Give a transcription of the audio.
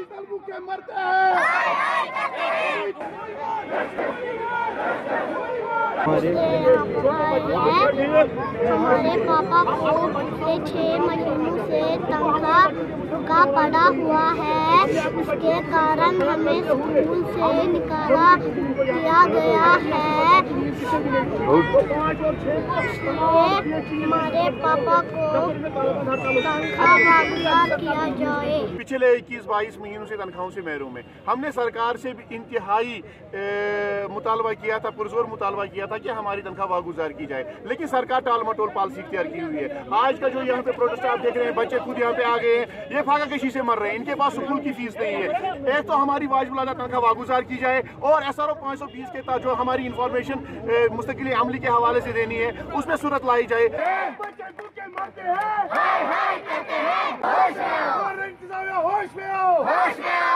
भूखे मरते हैं। हमारे पापा को पिछले 6 महीनों से तनख्वाह का पड़ा हुआ है, उसके कारण हमें स्कूल से निकाला दिया गया है। हमारे पापा को तनख्वाह वापस किया जाए। पिछले 21-22 महीनों से तनख्वाहों से महरूम है। हमने सरकार से भी इंतहाई मुतालबा किया था, पुरजोर मुतालबा किया था कि हमारी तनख्वाह वागुजार की जाए, लेकिन सरकार टाल मटोल पॉलिसी इख्तियार की हुई है। आज का जो यहाँ पे प्रोटेस्ट आप देख रहे हैं, बच्चे खुद यहाँ पे आ गए हैं, ये फाका कशी से मर रहे हैं, इनके पास स्कूल की फीस नहीं है। एक तो हमारी वाजिब तनख्वाह वागुजार की जाए और SRO 520 के तहत जो हमारी इंफॉर्मेशन मुस्तकिल अमली के हवाले से देनी है उसमें सूरत लाई जाए। होश में आओ।